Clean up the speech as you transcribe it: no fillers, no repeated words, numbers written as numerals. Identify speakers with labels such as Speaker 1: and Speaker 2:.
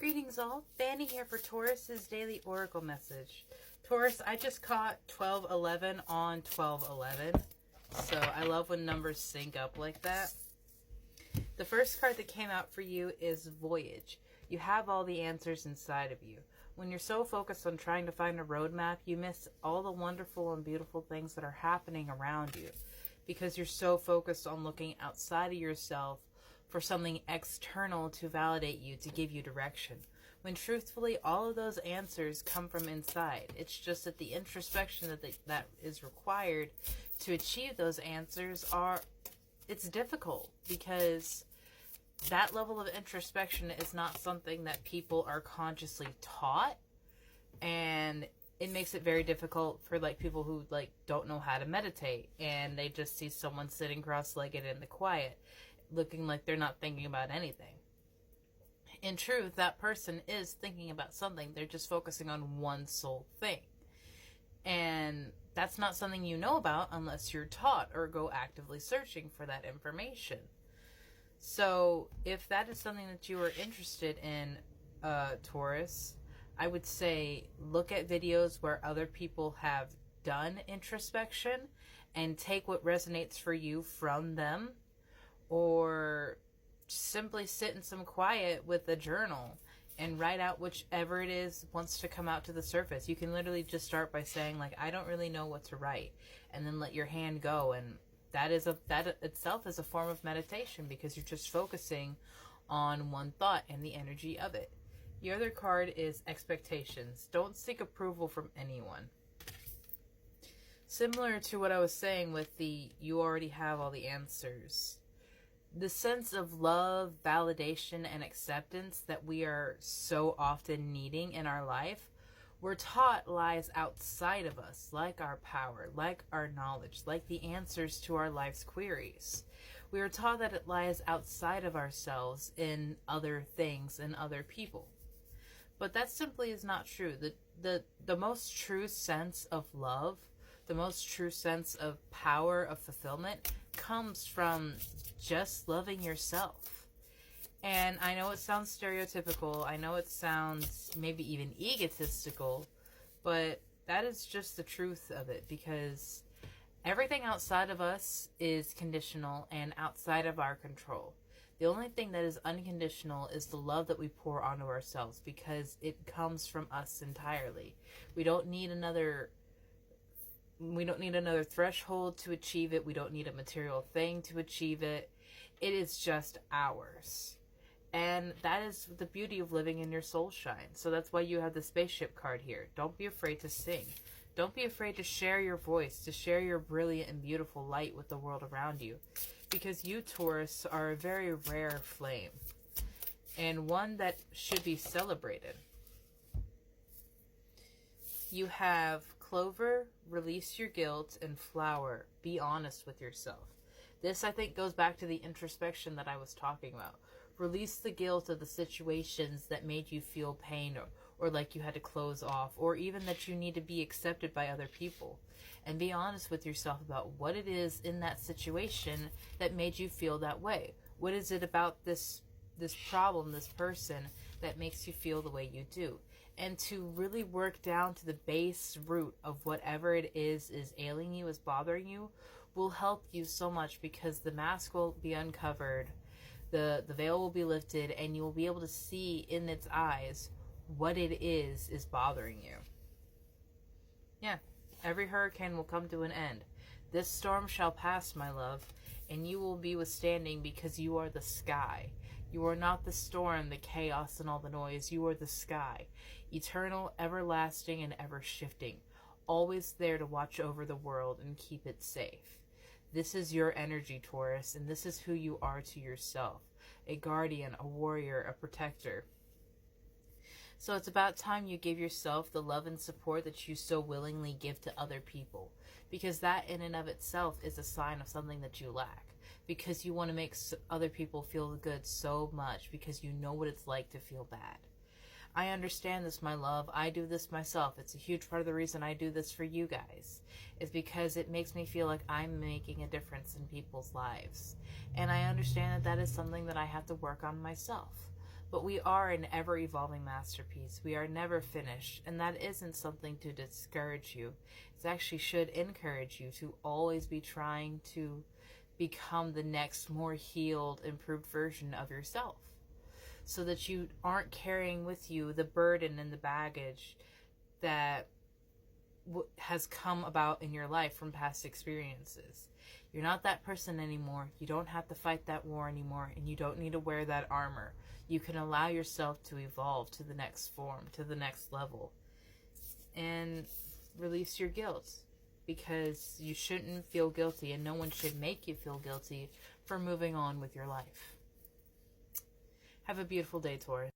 Speaker 1: Greetings all, Fanny here for Taurus's daily oracle message. Taurus, I just caught 1211 on 1211, so I love when numbers sync up like that. The first card that came out for you is Voyage. You have all the answers inside of you. When you're so focused on trying to find a roadmap, you miss all the wonderful and beautiful things that are happening around you because you're so focused on looking outside of yourself for something external to validate you, to give you direction. When truthfully, all of those answers come from inside. It's just that the introspection that is required to achieve those answers it's difficult because that level of introspection is not something that people are consciously taught, and it makes it very difficult for people who don't know how to meditate and they just see someone sitting cross-legged in the quiet looking like they're not thinking about anything. In truth, that person is thinking about something. They're just focusing on one sole thing. And that's not something you know about unless you're taught or go actively searching for that information. So if that is something that you are interested in, Taurus, I would say look at videos where other people have done introspection and take what resonates for you from them, or simply sit in some quiet with a journal and write out whichever it is wants to come out to the surface. You can literally just start by saying, I don't really know what to write, and then let your hand go. And that itself is a form of meditation because you're just focusing on one thought and the energy of it. The other card is Expectations. Don't seek approval from anyone. Similar to what I was saying with you already have all the answers. The sense of love, validation, and acceptance that we are so often needing in our life, we're taught lies outside of us, like our power, like our knowledge, like the answers to our life's queries. We are taught that it lies outside of ourselves in other things and other people. But that simply is not true. The most true sense of love, the most true sense of power, of fulfillment, comes from just loving yourself. And I know it sounds stereotypical, I know it sounds maybe even egotistical, but that is just the truth of it, because everything outside of us is conditional and outside of our control. The only thing that is unconditional is the love that we pour onto ourselves, because it comes from us entirely. We don't need another threshold to achieve it. We don't need a material thing to achieve it. It is just ours. And that is the beauty of living in your soul shine. So that's why you have the spaceship card here. Don't be afraid to sing. Don't be afraid to share your voice, to share your brilliant and beautiful light with the world around you. Because you, Taurus, are a very rare flame, and one that should be celebrated. You have Clover, Release Your Guilt, and Flower, Be Honest with Yourself. This, I think, goes back to the introspection that I was talking about. Release the guilt of the situations that made you feel pain, or like you had to close off, or even that you need to be accepted by other people. And be honest with yourself about what it is in that situation that made you feel that way. What is it about this problem, this person, that makes you feel the way you do? And to really work down to the base root of whatever it is ailing you, is bothering you, will help you so much, because the mask will be uncovered, the veil will be lifted, and you will be able to see in its eyes what it is bothering you. Yeah, every hurricane will come to an end. This storm shall pass, my love, and you will be withstanding, because you are the sky. You are not the storm, the chaos, and all the noise. You are the sky, eternal, everlasting, and ever-shifting, always there to watch over the world and keep it safe. This is your energy, Taurus, and this is who you are to yourself. A guardian, a warrior, a protector. So it's about time you give yourself the love and support that you so willingly give to other people, because that in and of itself is a sign of something that you lack, because you want to make other people feel good so much, because you know what it's like to feel bad. I understand this, my love. I do this myself. It's a huge part of the reason I do this for you guys, is because it makes me feel like I'm making a difference in people's lives. And I understand that that is something that I have to work on myself. But we are an ever-evolving masterpiece. We are never finished, and that isn't something to discourage you. It actually should encourage you to always be trying to become the next more healed, improved version of yourself, so that you aren't carrying with you the burden and the baggage that has come about in your life from past experiences. You're not that person anymore. You don't have to fight that war anymore, and you don't need to wear that armor. You can allow yourself to evolve to the next form, to the next level, and release your guilt, because you shouldn't feel guilty, and no one should make you feel guilty for moving on with your life. Have a beautiful day, Taurus.